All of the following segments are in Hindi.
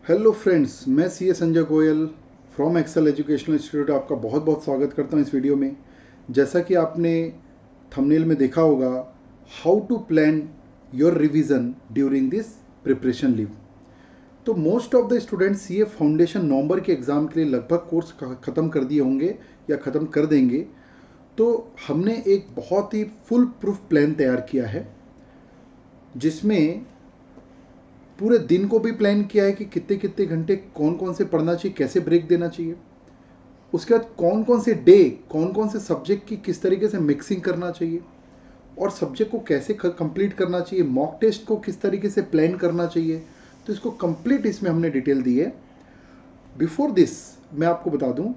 हेलो फ्रेंड्स, मैं C A Sanjay Goyal from Excel educational institute आपका बहुत बहुत स्वागत करता हूं इस वीडियो में। जैसा कि आपने थंबनेल में देखा होगा, how to plan your revision during this preparation leave. तो most of the students C A foundation नवंबर के एग्ज़ाम के लिए लगभग कोर्स ख़त्म कर दिए होंगे या ख़त्म कर देंगे। तो हमने एक बहुत ही फुल प्रूफ प्लान तैयार किया है, जिसमें पूरे दिन को भी प्लान किया है कि कितने कितने घंटे कौन कौन से पढ़ना चाहिए, कैसे ब्रेक देना चाहिए। उसके बाद कौन कौन से डे, कौन कौन से सब्जेक्ट की किस तरीके से मिक्सिंग करना चाहिए और सब्जेक्ट को कैसे कंप्लीट करना चाहिए, मॉक टेस्ट को किस तरीके से प्लान करना चाहिए। तो इसको कंप्लीट इसमें हमने डिटेल दी है। बिफोर दिस मैं आपको बता दूं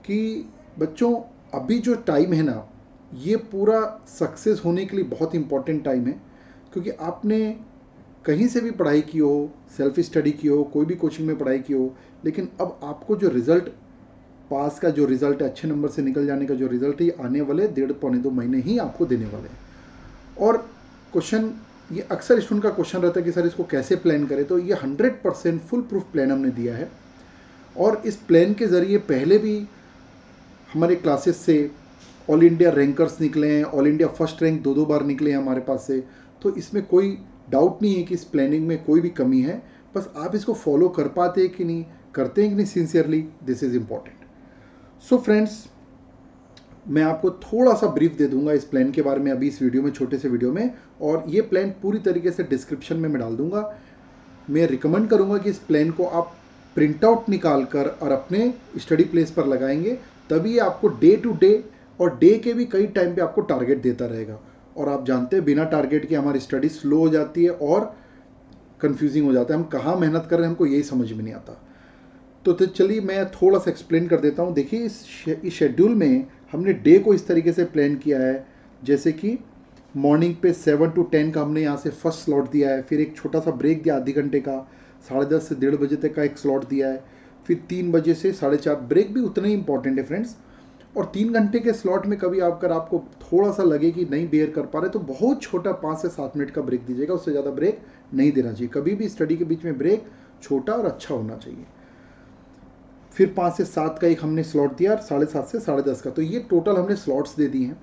कि बच्चों, अभी जो टाइम है ना, ये पूरा सक्सेस होने के लिए बहुत इंपॉर्टेंट टाइम है। क्योंकि आपने कहीं से भी पढ़ाई की हो, सेल्फ स्टडी की हो, कोई भी कोचिंग में पढ़ाई की हो, लेकिन अब आपको जो रिज़ल्ट, पास का जो रिज़ल्ट है, अच्छे नंबर से निकल जाने का जो रिज़ल्ट है, आने वाले 1.5-2 महीने ही आपको देने वाले हैं। और क्वेश्चन, ये अक्सर स्टूडेंट का क्वेश्चन रहता है कि सर इसको कैसे प्लान करें। तो ये 100% फुल प्रूफ प्लान हमने दिया है। और इस प्लान के ज़रिए पहले भी हमारे क्लासेस से ऑल इंडिया रैंकर्स निकले हैं, ऑल इंडिया फर्स्ट रैंक 2-2 बार निकले हैं हमारे पास से। तो इसमें कोई डाउट नहीं है कि इस प्लानिंग में कोई भी कमी है। बस आप इसको फॉलो कर पाते हैं कि नहीं, करते हैं कि नहीं sincerely, this is important. So friends, मैं आपको थोड़ा सा ब्रीफ दे दूंगा इस प्लान के बारे में अभी इस वीडियो में, छोटे से वीडियो में। और ये प्लान पूरी तरीके से डिस्क्रिप्शन में मैं डाल दूंगा। मैं रिकमेंड करूंगा कि इस प्लान को आप प्रिंट आउट निकाल कर और अपने स्टडी प्लेस पर लगाएंगे, तभी आपको डे टू डे और डे के भी कई टाइम पे आपको टारगेट देता रहेगा। और आप जानते हैं, बिना टारगेट के हमारी स्टडी स्लो हो जाती है और कंफ्यूजिंग हो जाता है। हम कहाँ मेहनत कर रहे हैं, हमको यही समझ में नहीं आता। तो चलिए मैं थोड़ा सा एक्सप्लेन कर देता हूँ। देखिए, इस शेड्यूल में हमने डे को इस तरीके से प्लान किया है, जैसे कि मॉर्निंग पे 7 to 10 का हमने यहाँ से फर्स्ट स्लॉट दिया है। फिर एक छोटा सा ब्रेक दिया आधे घंटे का, 10:30 से 1:30 तक का एक स्लॉट दिया है। फिर 3 बजे से 4:30, ब्रेक भी उतना ही इंपॉर्टेंट है फ्रेंड्स। और 3 घंटे के स्लॉट में कभी अगर आपको थोड़ा सा लगे कि नहीं बेयर कर पा रहे, तो बहुत छोटा 5 से 7 मिनट का ब्रेक दीजिएगा, उससे ज़्यादा ब्रेक नहीं देना चाहिए। कभी भी स्टडी के बीच में ब्रेक छोटा और अच्छा होना चाहिए। फिर 5 से 7 का एक हमने स्लॉट दिया और 7:30 से 10:30 का। तो ये टोटल हमने स्लॉट्स दे दिए हैं।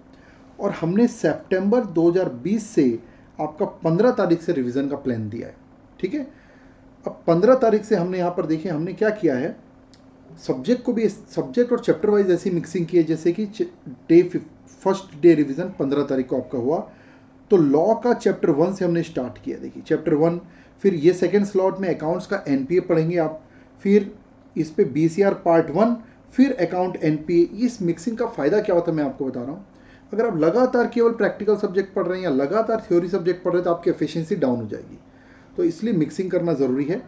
और हमने सितंबर 2020 से आपका 15 तारीख से रिवीजन का प्लान दिया है। ठीक है, अब 15 तारीख से हमने यहाँ पर देखिए हमने क्या किया है, सब्जेक्ट को भी, सब्जेक्ट और चैप्टर वाइज ऐसी मिक्सिंग की है। जैसे कि फर्स्ट डे रिवीजन 15 तारीख को आपका हुआ, तो लॉ का चैप्टर 1 से हमने स्टार्ट किया। देखिए चैप्टर 1, फिर ये सेकेंड स्लॉट में अकाउंट्स का एनपीए पढ़ेंगे आप, फिर इस पे बीसीआर पार्ट 1, फिर अकाउंट एनपीए। इस मिक्सिंग का फ़ायदा क्या होता है मैं आपको बता रहा हूँ। अगर आप लगातार केवल प्रैक्टिकल सब्जेक्ट पढ़ रहे हैं या लगातार थ्योरी सब्जेक्ट पढ़ रहे हैं, तो आपकी एफिशिएंसी डाउन हो जाएगी। तो इसलिए मिक्सिंग करना ज़रूरी है।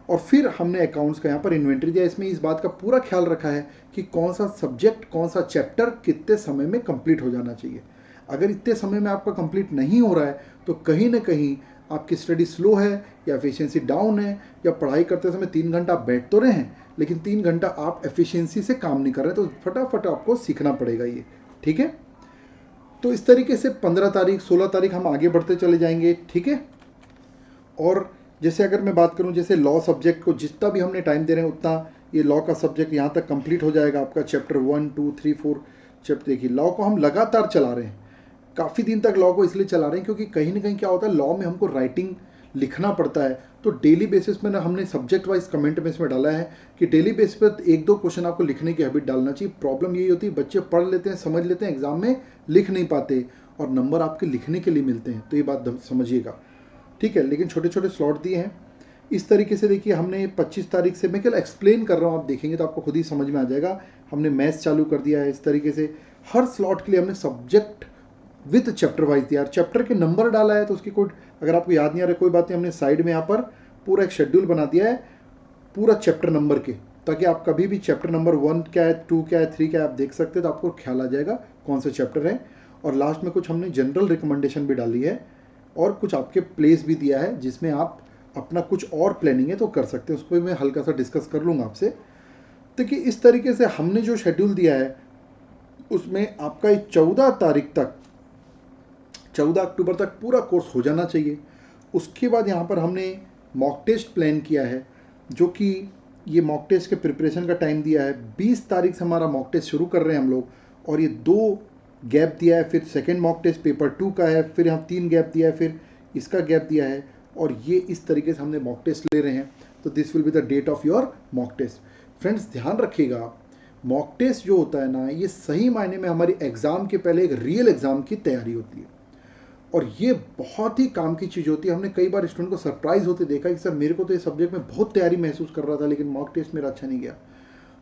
और फिर हमने अकाउंट्स का यहाँ पर इन्वेंट्री दिया। इसमें इस बात का पूरा ख्याल रखा है कि कौन सा सब्जेक्ट, कौन सा चैप्टर कितने समय में कंप्लीट हो जाना चाहिए। अगर इतने समय में आपका कंप्लीट नहीं हो रहा है, तो कहीं ना कहीं आपकी स्टडी स्लो है या एफिशिएंसी डाउन है, या पढ़ाई करते समय 3 घंटा आप बैठ तो रहे हैं, लेकिन 3 घंटा आप एफिशिएंसी से काम नहीं कर रहे। तो फटाफट आपको सीखना पड़ेगा ये। ठीक है, तो इस तरीके से 15 तारीख, 16 तारीख हम आगे बढ़ते चले जाएंगे। ठीक है, और जैसे अगर मैं बात करूं, जैसे लॉ सब्जेक्ट को जितना भी हमने टाइम दे रहे हैं, उतना ये लॉ का सब्जेक्ट यहाँ तक कंप्लीट हो जाएगा आपका। Chapter 1, 2, 3, 4 chapter. देखिए लॉ को हम लगातार चला रहे हैं, काफ़ी दिन तक लॉ को इसलिए चला रहे हैं क्योंकि कहीं ना कहीं क्या होता है, लॉ में हमको राइटिंग लिखना पड़ता है। तो डेली बेसिस में ना हमने सब्जेक्ट वाइज कमेंट में इसमें डाला है कि डेली बेसिस पर 1-2 क्वेश्चन आपको लिखने की हैबिट डालना चाहिए। प्रॉब्लम यही होती है, बच्चे पढ़ लेते हैं, समझ लेते हैं, एग्जाम में लिख नहीं पाते और नंबर आपके लिखने के लिए मिलते हैं। तो ये बात समझिएगा। ठीक है, लेकिन छोटे छोटे स्लॉट दिए हैं इस तरीके से। देखिए हमने 25 तारीख से, मैं केवल एक्सप्लेन कर रहा हूँ, आप देखेंगे तो आपको खुद ही समझ में आ जाएगा। हमने मैथ्स चालू कर दिया है इस तरीके से। हर स्लॉट के लिए हमने सब्जेक्ट विद चैप्टर वाइज दिया। चैप्टर के नंबर डाला है, तो उसकी कोई, अगर आपको याद नहीं आ रहा कोई बात नहीं, हमने साइड में यहाँ पर पूरा एक शेड्यूल बना दिया है पूरा चैप्टर नंबर के, ताकि आप कभी भी चैप्टर नंबर 1 क्या है, 2 क्या है, 3 क्या है, आप देख सकते हैं, तो आपको ख्याल आ जाएगा कौन से चैप्टर है। और लास्ट में कुछ हमने जनरल रिकमेंडेशन भी डाली है और कुछ आपके प्लेस भी दिया है, जिसमें आप अपना कुछ और प्लानिंग है तो कर सकते हैं। उसको भी मैं हल्का सा डिस्कस कर लूँगा आपसे। देखिए इस तरीके से हमने जो शेड्यूल दिया है, उसमें आपका 14 तारीख तक, 14 अक्टूबर तक पूरा कोर्स हो जाना चाहिए। उसके बाद यहाँ पर हमने मॉक टेस्ट प्लान किया है। जो कि ये मॉक टेस्ट के प्रिपरेशन का टाइम दिया है। 20 तारीख से हमारा मॉक टेस्ट शुरू कर रहे हैं हम लोग, और ये 2 गैप दिया है, फिर सेकेंड मॉक टेस्ट पेपर 2 का है, फिर हम 3 गैप दिया है, फिर इसका गैप दिया है, और ये इस तरीके से हमने मॉक टेस्ट ले रहे हैं। तो this will be the date of your mock test. Friends ध्यान रखिएगा, मॉक टेस्ट जो होता है ना, ये सही मायने में हमारी एग्ज़ाम के पहले एक रियल एग्ज़ाम की तैयारी होती है, और ये बहुत ही काम की चीज़ होती है। हमने कई बार स्टूडेंट को सरप्राइज होते देखा कि सर मेरे को तो ये सब्जेक्ट में बहुत तैयारी महसूस कर रहा था, लेकिन मॉक टेस्ट मेरा अच्छा नहीं गया।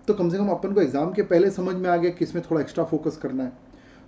तो कम से कम अपन को एग्ज़ाम के पहले समझ में आ गया कि इसमें थोड़ा एक्स्ट्रा फोकस करना है।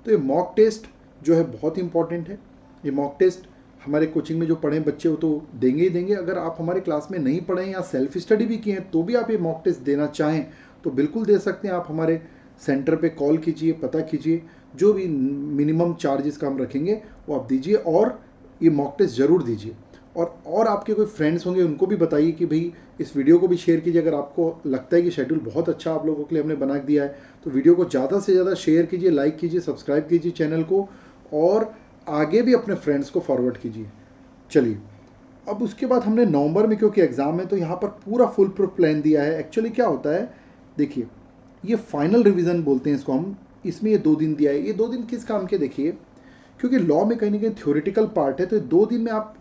तो ये मॉक टेस्ट जो है बहुत इंपॉर्टेंट है। ये मॉक टेस्ट हमारे कोचिंग में जो पढ़े बच्चे हो तो देंगे ही देंगे। अगर आप हमारे क्लास में नहीं पढ़े या सेल्फ स्टडी भी किए हैं तो भी आप ये मॉक टेस्ट देना चाहें तो बिल्कुल दे सकते हैं। आप हमारे सेंटर पे कॉल कीजिए, पता कीजिए, जो भी मिनिमम चार्जेस का हम रखेंगे वो आप दीजिए, और ये मॉक टेस्ट ज़रूर दीजिए। और आपके कोई फ्रेंड्स होंगे उनको भी बताइए कि भाई इस वीडियो को भी शेयर कीजिए। अगर आपको लगता है कि शेड्यूल बहुत अच्छा आप लोगों के लिए हमने बना दिया है तो वीडियो को ज़्यादा से ज़्यादा शेयर कीजिए, लाइक कीजिए, सब्सक्राइब कीजिए चैनल को, और आगे भी अपने फ्रेंड्स को फॉरवर्ड कीजिए। चलिए, अब उसके बाद हमने नवंबर में, क्योंकि एग्ज़ाम है तो यहाँ पर पूरा फुल प्रूफ प्लान दिया है। एक्चुअली क्या होता है, देखिए ये फाइनल रिवीजन बोलते हैं इसको हम, इसमें ये 2 दिन दिया है। ये 2 दिन किस काम के, देखिए क्योंकि लॉ में कहीं ना कहीं थ्योरेटिकल पार्ट है, तो 2 दिन में आप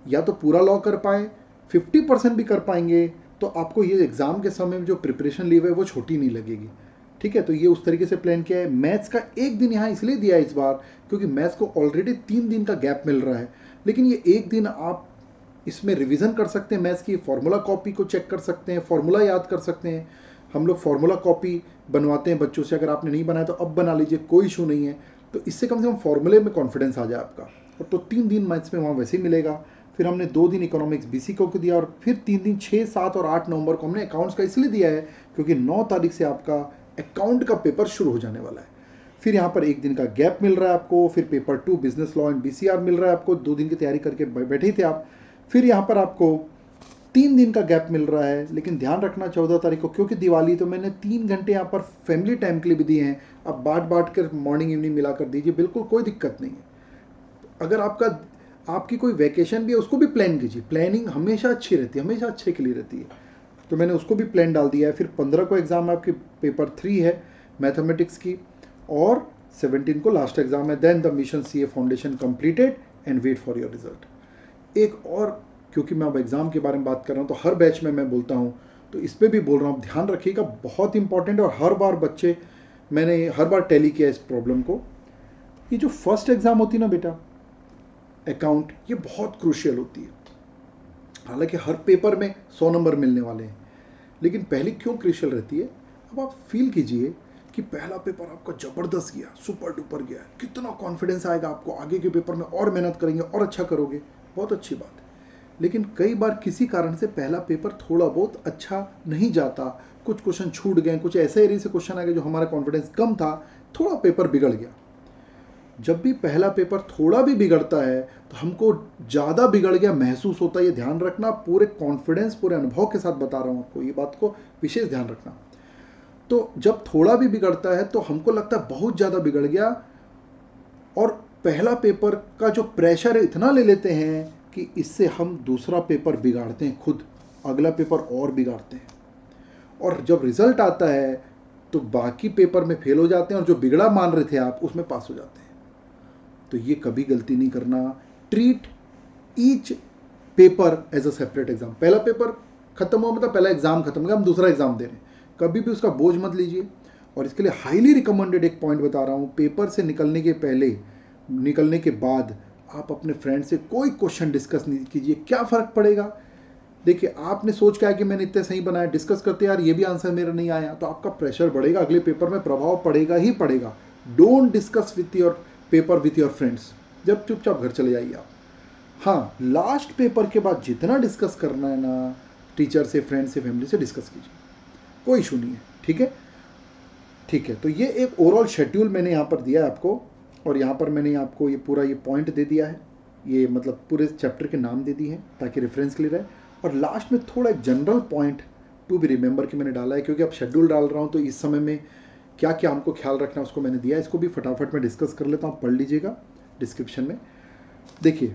या तो पूरा लॉ कर पाएँ, 50% भी कर पाएंगे, तो आपको ये एग्ज़ाम के समय में जो प्रिपरेशन लीव है वो छोटी नहीं लगेगी। ठीक है, तो ये उस तरीके से प्लान किया है। मैथ्स का 1 दिन यहाँ इसलिए दिया है इस बार क्योंकि मैथ्स को ऑलरेडी 3 दिन का गैप मिल रहा है, लेकिन ये 1 दिन आप इसमें रिवीजन कर सकते हैं। मैथ्स की फॉर्मूला कॉपी को चेक कर सकते हैं, फॉर्मूला याद कर सकते हैं। हम लोग फॉर्मूला कॉपी बनवाते हैं बच्चों से, अगर आपने नहीं बनाया तो अब बना लीजिए, कोई इशू नहीं है। तो इससे कम से कम फॉर्मूले में कॉन्फिडेंस आ जाए आपका। और तो 3 दिन मैथ्स में वहाँ वैसे ही मिलेगा। फिर हमने 2 दिन इकोनॉमिक्स BC को दिया, और फिर 3 दिन 6, 7 और 8 नवंबर को हमने अकाउंट्स का इसलिए दिया है क्योंकि 9 तारीख से आपका अकाउंट का पेपर शुरू हो जाने वाला है। फिर यहाँ पर 1 दिन का गैप मिल रहा है आपको, फिर paper 2 business law and BCR मिल रहा है आपको, 2 दिन की तैयारी करके बैठे ही थे आप। फिर यहाँ पर आपको 3 दिन का गैप मिल रहा है, लेकिन ध्यान रखना 14 तारीख को क्योंकि दिवाली, तो मैंने 3 घंटे यहाँ पर फैमिली टाइम के लिए भी दिए हैं। आप बांट कर मॉर्निंग इवनिंग मिला कर दीजिए, बिल्कुल कोई दिक्कत नहीं है। अगर आपकी कोई वैकेशन भी है उसको भी प्लान कीजिए, प्लानिंग हमेशा अच्छी रहती है, हमेशा अच्छे के लिए रहती है। तो मैंने उसको भी प्लान डाल दिया है। फिर 15 को एग्ज़ाम आपकी पेपर 3 है मैथमेटिक्स की, और 17 को लास्ट एग्ज़ाम है। Then the mission CA foundation completed and wait for your result. एक और, क्योंकि मैं अब एग्ज़ाम के बारे में बात कर रहा हूँ तो हर बैच में मैं बोलता हूँ, तो इस पर भी बोल रहा हूँ, ध्यान रखिएगा, बहुत इंपॉर्टेंट है। और हर बार बच्चे, मैंने हर बार टैली किया इस प्रॉब्लम को। ये जो फर्स्ट एग्ज़ाम होती है ना बेटा, अकाउंट, ये बहुत क्रूशियल होती है। हालांकि हर पेपर में 100 नंबर मिलने वाले हैं, लेकिन पहली क्यों क्रूशियल रहती है, अब आप फील कीजिए कि पहला पेपर आपका ज़बरदस्त गया, सुपर डुपर गया, कितना कॉन्फिडेंस आएगा आपको, आगे के पेपर में और मेहनत करेंगे और अच्छा करोगे, बहुत अच्छी बात है। लेकिन कई बार किसी कारण से पहला पेपर थोड़ा बहुत अच्छा नहीं जाता, कुछ क्वेश्चन छूट गए, कुछ ऐसे एरिया से क्वेश्चन आ गए जो हमारा कॉन्फिडेंस कम था, थोड़ा पेपर बिगड़ गया। जब भी पहला पेपर थोड़ा भी बिगड़ता है तो हमको ज़्यादा बिगड़ गया महसूस होता है। ये ध्यान रखना, पूरे कॉन्फिडेंस, पूरे अनुभव के साथ बता रहा हूँ आपको, ये बात को विशेष ध्यान रखना। तो जब थोड़ा भी बिगड़ता है तो हमको लगता है बहुत ज़्यादा बिगड़ गया, और पहला पेपर का जो प्रेशर है इतना ले लेते हैं कि इससे हम दूसरा पेपर बिगाड़ते हैं, खुद अगला पेपर और बिगाड़ते हैं, और जब रिजल्ट आता है तो बाकी पेपर में फेल हो जाते हैं, और जो बिगड़ा मान रहे थे आप उसमें पास हो जाते हैं। तो ये कभी गलती नहीं करना। Treat each paper as a separate exam. पहला पेपर खत्म हुआ मतलब पहला एग्जाम खत्म गया, हम दूसरा एग्जाम दे रहे हैं, कभी भी उसका बोझ मत लीजिए। और इसके लिए हाईली रिकमेंडेड एक पॉइंट बता रहा हूँ, पेपर से निकलने के पहले, निकलने के बाद आप अपने फ्रेंड से कोई क्वेश्चन डिस्कस नहीं कीजिए। क्या फ़र्क पड़ेगा, देखिए आपने सोच के आया कि मैंने इतने सही बनाया, डिस्कस करते यार ये भी आंसर मेरा नहीं आया, तो आपका प्रेशर बढ़ेगा, अगले पेपर में प्रभाव पड़ेगा ही पड़ेगा। Don't discuss with your paper with your friends, जब चुपचाप घर चले जाइए आप। हाँ, लास्ट पेपर के बाद जितना डिस्कस करना है ना, टीचर से, फ्रेंड से, फैमिली से डिस्कस कीजिए, कोई इशू नहीं है। ठीक है, ठीक है। तो ये एक ओवरऑल शेड्यूल मैंने यहाँ पर दिया है आपको, और यहाँ पर मैंने आपको ये पूरा ये पॉइंट दे दिया है, ये मतलब पूरे चैप्टर के नाम दे दिए हैं ताकि रेफरेंस क्लियर है। और लास्ट में थोड़ा एक general point to be remember कि मैंने डाला है, क्योंकि अब शेड्यूल डाल रहा हूँ तो इस समय में क्या क्या हमको ख्याल रखना है उसको मैंने दिया है। इसको भी फटाफट में डिस्कस कर लेता हूँ, पढ़ लीजिएगा डिस्क्रिप्शन में। देखिए,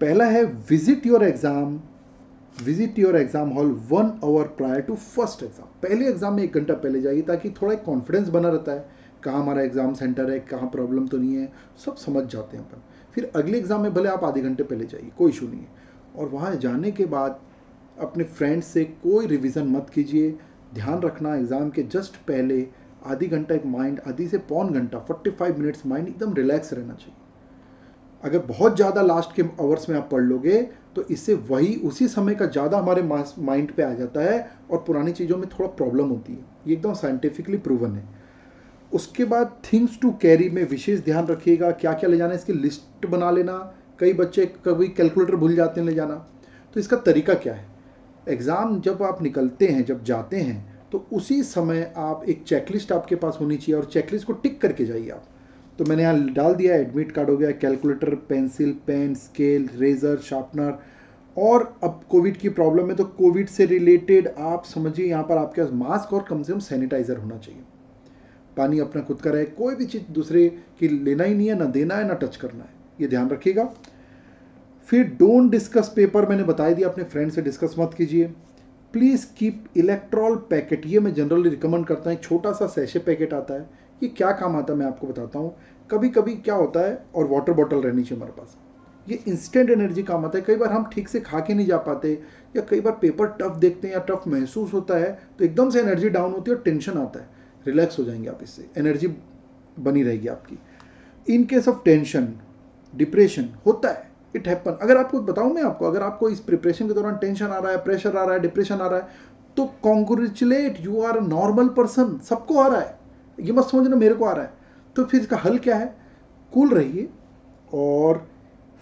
पहला है visit your exam visit your exam hall 1 hour prior to first exam. पहले एग्जाम में 1 घंटा पहले जाइए ताकि थोड़ा एक कॉन्फिडेंस बना रहता है, कहाँ हमारा एग्जाम सेंटर है, कहाँ प्रॉब्लम तो नहीं है, सब समझ जाते हैं अपन। फिर अगले एग्जाम में भले आप आधे घंटे पहले जाइए, कोई इशू नहीं है। और वहाँ जाने के बाद अपने फ्रेंड्स से कोई रिवीजन मत कीजिए। ध्यान रखना एग्ज़ाम के जस्ट पहले आधी घंटा एक माइंड, आधी से पौन घंटा 45 मिनट्स माइंड एकदम रिलैक्स रहना चाहिए। अगर बहुत ज़्यादा लास्ट के आवर्स में आप पढ़ लोगे तो इससे वही उसी समय का ज़्यादा हमारे माइंड पे आ जाता है और पुरानी चीज़ों में थोड़ा प्रॉब्लम होती है। ये एकदम साइंटिफिकली प्रूवन है। उसके बाद थिंग्स टू कैरी में विशेष ध्यान रखिएगा, क्या क्या ले जाना है इसकी लिस्ट बना लेना। कई बच्चे कभी कैलकुलेटर भूल जाते हैं ले जाना, तो इसका तरीका क्या है, एग्ज़ाम जब आप निकलते हैं, जब जाते हैं, तो उसी समय आप एक चेकलिस्ट आपके पास होनी चाहिए और चेकलिस्ट को टिक करके जाइए आप। तो मैंने यहाँ डाल दिया, एडमिट कार्ड हो गया, calculator, pencil, pen, scale, eraser, sharpener. और अब कोविड की प्रॉब्लम है तो कोविड से रिलेटेड आप समझिए यहाँ पर आपके पास मास्क और कम से कम सैनिटाइज़र होना चाहिए। पानी अपना खुद का रहे, कोई भी चीज़ दूसरे की लेना ही नहीं है, ना देना है ना टच करना है, ये ध्यान रखिएगा। फिर डोंट डिस्कस पेपर, मैंने बता दिया, अपने फ्रेंड से डिस्कस मत कीजिए। प्लीज़ कीप इलेक्ट्रॉल पैकेट, ये मैं जनरली रिकमेंड करता हूँ। छोटा सा सैशे पैकेट आता है, ये क्या काम आता है मैं आपको बताता हूँ। कभी कभी क्या होता है, और वाटर बॉटल रहनी चाहिए हमारे पास, ये इंस्टेंट एनर्जी काम आता है। कई बार हम ठीक से खा के नहीं जा पाते, या कई बार पेपर टफ देखते हैं या टफ महसूस होता है तो एकदम से एनर्जी डाउन होती है और टेंशन आता है। रिलैक्स हो जाएंगे आप, इससे एनर्जी बनी रहेगी आपकी। In case of tension, depression होता है, इट हैपन। अगर आपको बताऊं मैं आपको, अगर आपको इस प्रिपरेशन के दौरान टेंशन आ रहा है, प्रेशर आ रहा है, डिप्रेशन आ रहा है, तो congratulate, you are a normal person. सबको आ रहा है, ये मत समझना मेरे को आ रहा है। तो फिर इसका हल क्या है, कूल रहिए और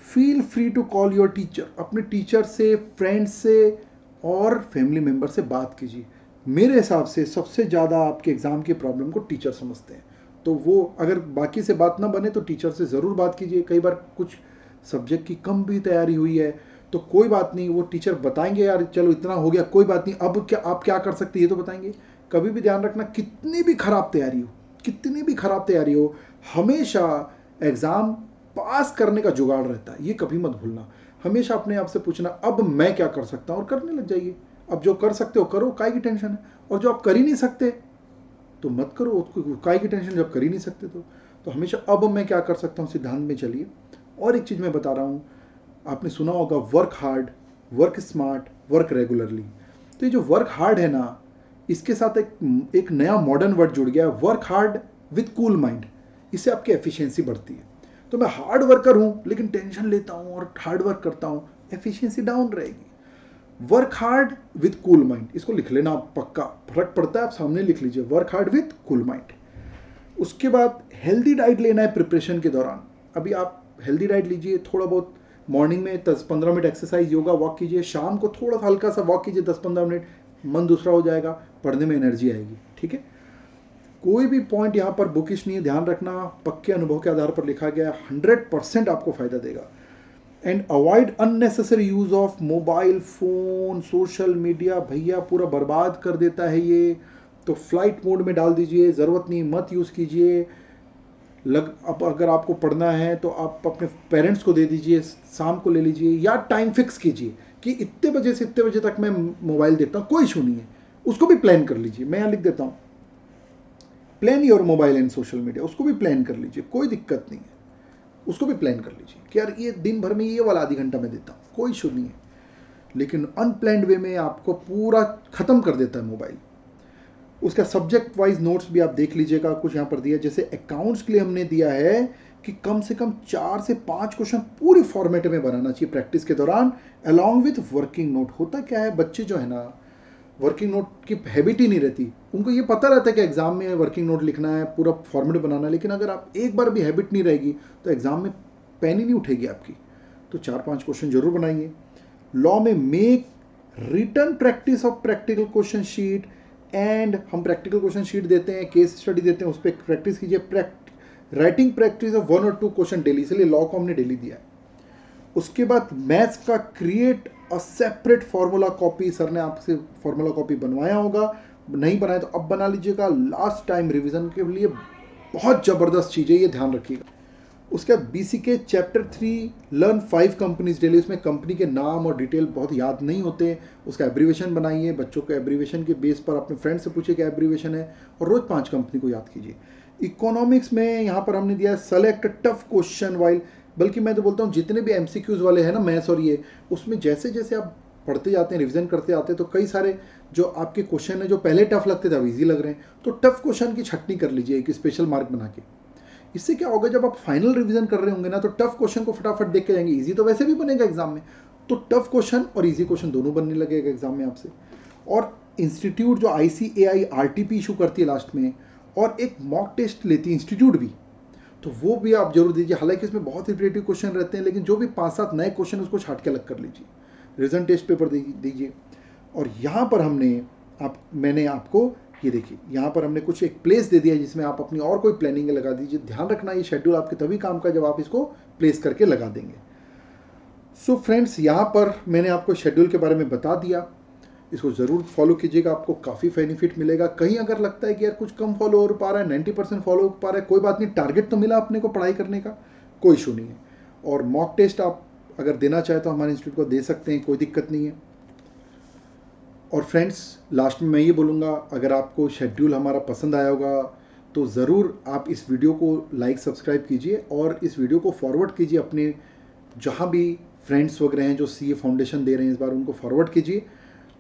feel free to call your teacher. अपने टीचर से, फ्रेंड्स से और फैमिली मेम्बर से बात कीजिए। मेरे हिसाब से सबसे ज़्यादा आपके एग्ज़ाम की प्रॉब्लम को टीचर समझते हैं, तो वो अगर बाकी से बात ना बने तो टीचर से ज़रूर बात कीजिए। कई बार कुछ सब्जेक्ट की कम भी तैयारी हुई है तो कोई बात नहीं, वो टीचर बताएंगे, यार चलो इतना हो गया कोई बात नहीं, अब क्या आप क्या कर सकते हैं ये तो बताएंगे। कभी भी ध्यान रखना, कितनी भी खराब तैयारी हो, कितनी भी खराब तैयारी हो, हमेशा एग्ज़ाम पास करने का जुगाड़ रहता है, ये कभी मत भूलना। हमेशा अपने आप से पूछना अब मैं क्या कर सकता हूँ, और करने लग जाइए। अब जो कर सकते हो करो, काय की टेंशन है, और जो आप कर ही नहीं सकते तो मत करो, काय की टेंशन जब कर ही नहीं सकते तो हमेशा अब मैं क्या कर सकता हूँ सिद्धांत में चलिए। और एक चीज़ मैं बता रहा हूँ, आपने सुना होगा work hard, work smart, work regularly. तो ये जो वर्क हार्ड है ना, इसके साथ एक नया मॉडर्न वर्ड जुड़ गया है, work hard with cool mind. इससे आपकी एफिशिएंसी बढ़ती है। तो मैं हार्ड वर्कर हूँ लेकिन टेंशन लेता हूँ और हार्ड वर्क करता हूँ, एफिशिएंसी डाउन रहेगी। Work hard with cool mind, इसको लिख लेना पक्का, फर्क पड़ता है, आप सामने लिख लीजिए, work hard with cool mind. उसके बाद हेल्दी डाइट लेना है प्रिपरेशन के दौरान। अभी आप हेल्दी डाइट लीजिए, थोड़ा बहुत मॉर्निंग में 10-15 मिनट एक्सरसाइज, योगा, वॉक कीजिए, शाम को थोड़ा सा हल्का सा वॉक कीजिए 10-15 मिनट, मन दूसरा हो जाएगा, पढ़ने में एनर्जी आएगी। ठीक है, कोई भी पॉइंट यहाँ पर बुकिश नहीं है, ध्यान रखना, पक्के अनुभव के आधार पर लिखा गया, 100% आपको फायदा देगा। And avoid unnecessary use of mobile phone, social media, भैया पूरा बर्बाद कर देता है ये, तो फ्लाइट मोड में डाल दीजिए, ज़रूरत नहीं मत यूज़ कीजिए। अब अगर आपको पढ़ना है तो आप अपने पेरेंट्स को दे दीजिए, शाम को ले लीजिए, या टाइम फिक्स कीजिए कि इतने बजे से इतने बजे तक मैं मोबाइल देखता हूँ, कोई इशू नहीं है, उसको भी प्लान कर लीजिए। मैं यहाँ लिख देता हूँ, plan your mobile and social media, उसको भी प्लान कर लीजिए, कोई दिक्कत नहीं है, उसको भी प्लान कर लीजिए कि यार ये दिन भर में ये वाला आधी घंटा मैं देता हूँ, कोई इशू नहीं है। लेकिन अनप्लान्ड वे में आपको पूरा ख़त्म कर देता है मोबाइल। उसका सब्जेक्ट वाइज नोट्स भी आप देख लीजिएगा, कुछ यहाँ पर दिया, जैसे अकाउंट्स के लिए हमने दिया है कि कम से कम 4 से 5 क्वेश्चन पूरी फॉर्मेट में बनाना चाहिए प्रैक्टिस के दौरान, अलॉन्ग विथ वर्किंग नोट। होता क्या है, बच्चे जो है ना, वर्किंग नोट की हैबिट ही नहीं रहती, उनको ये पता रहता है कि एग्जाम में वर्किंग नोट लिखना है, पूरा फॉर्मेट बनाना है, लेकिन अगर आप एक बार भी हैबिट नहीं रहेगी तो एग्जाम में पेन ही नहीं उठेगी आपकी। तो 4-5 क्वेश्चन जरूर बनाइए। लॉ में make return practice of practical question sheet, and हम प्रैक्टिकल क्वेश्चन शीट देते हैं, केस स्टडी देते हैं, उस पर प्रैक्टिस कीजिए। राइटिंग प्रैक्टिस ऑफ 1 और 2 क्वेश्चन डेली, इसलिए लॉ को हमने डेली दिया है। उसके बाद मैथ्स का create a separate formula copy, sir ने आपसे फॉर्मूला कॉपी बनवाया होगा, नहीं बनाया तो अब बना लीजिएगा, लास्ट टाइम रिवीजन के लिए बहुत ज़बरदस्त चीज़ है, ये ध्यान रखिएगा। उसका BCK chapter 3 learn 5 companies daily, उसमें कंपनी के नाम और डिटेल बहुत याद नहीं होते, उसका एब्रीवेशन बनाइए, बच्चों को एब्रीवेशन के बेस पर अपने फ्रेंड से पूछिए क्या एब्रीवेशन है और रोज 5 कंपनी को याद कीजिए। इकोनॉमिक्स में यहाँ पर हमने दिया है सेलेक्ट टफ क्वेश्चन वाइल, बल्कि मैं तो बोलता हूँ जितने भी MCQs वाले हैं ना मैथ्स और ये, उसमें जैसे जैसे आप पढ़ते जाते हैं, रिवीजन करते जाते हैं, तो कई सारे जो आपके क्वेश्चन है जो पहले टफ लगते थे अब ईजी लग रहे हैं, तो टफ क्वेश्चन की छटनी कर लीजिए एक स्पेशल मार्क बना के। इससे क्या होगा, जब आप फाइनल रिवीजन कर रहे होंगे ना तो टफ क्वेश्चन को फटाफट देख के जाएंगे, इजी तो वैसे भी बनेगा एग्जाम में, तो टफ क्वेश्चन और इजी क्वेश्चन दोनों बनने लगेगा एग्जाम में आपसे। और इंस्टीट्यूट जो ICAI RTP इशू करती है लास्ट में, और एक मॉक टेस्ट लेती है इंस्टीट्यूट भी, तो वो भी आप जरूर दीजिए। हालांकि इसमें बहुत ही क्रिएटिव क्वेश्चन रहते हैं, लेकिन जो भी 5-7 नए क्वेश्चन उसको छाट के अलग कर लीजिए, रिजन टेस्ट पेपर दीजिए। और यहाँ पर मैंने आपको ये देखिए, यहाँ पर हमने कुछ एक प्लेस दे दिया है जिसमें आप अपनी और कोई प्लानिंग लगा दीजिए। ध्यान रखना ये शेड्यूल आपके तभी काम का जब आप इसको प्लेस करके लगा देंगे। सो फ्रेंड्स, यहाँ पर मैंने आपको शेड्यूल के बारे में बता दिया, इसको ज़रूर फॉलो कीजिएगा, आपको काफ़ी बेनिफिट मिलेगा। कहीं अगर लगता है कि यार कुछ कम फॉलो हो पा रहा है, 90% फॉलो हो पा रहा है, कोई बात नहीं, टारगेट तो मिला अपने को पढ़ाई करने का, कोई इशू नहीं है। और मॉक टेस्ट आप अगर देना चाहे तो हमारे इंस्टीट्यूट को दे सकते हैं, कोई दिक्कत नहीं है। और फ्रेंड्स, लास्ट में मैं ये बोलूँगा, अगर आपको शेड्यूल हमारा पसंद आया होगा तो ज़रूर आप इस वीडियो को लाइक सब्सक्राइब कीजिए और इस वीडियो को फॉरवर्ड कीजिए अपने जहाँ भी फ्रेंड्स वगैरह हैं जो CA फाउंडेशन दे रहे हैं, इस बार उनको फॉरवर्ड कीजिए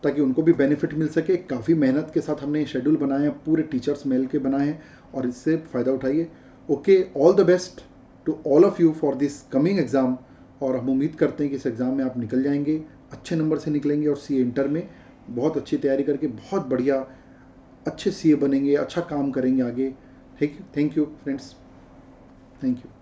ताकि उनको भी बेनिफिट मिल सके। काफ़ी मेहनत के साथ हमने शेड्यूल बनाए हैं, पूरे टीचर्स मेल के बनाए हैं, और इससे फ़ायदा उठाइए। Okay, all the best to all of you for this coming exam. और हम उम्मीद करते हैं कि इस एग्ज़ाम में आप निकल जाएंगे, अच्छे नंबर से निकलेंगे और CA इंटर में बहुत अच्छी तैयारी करके बहुत बढ़िया अच्छे CA बनेंगे, अच्छा काम करेंगे आगे। Thank you friends, thank you.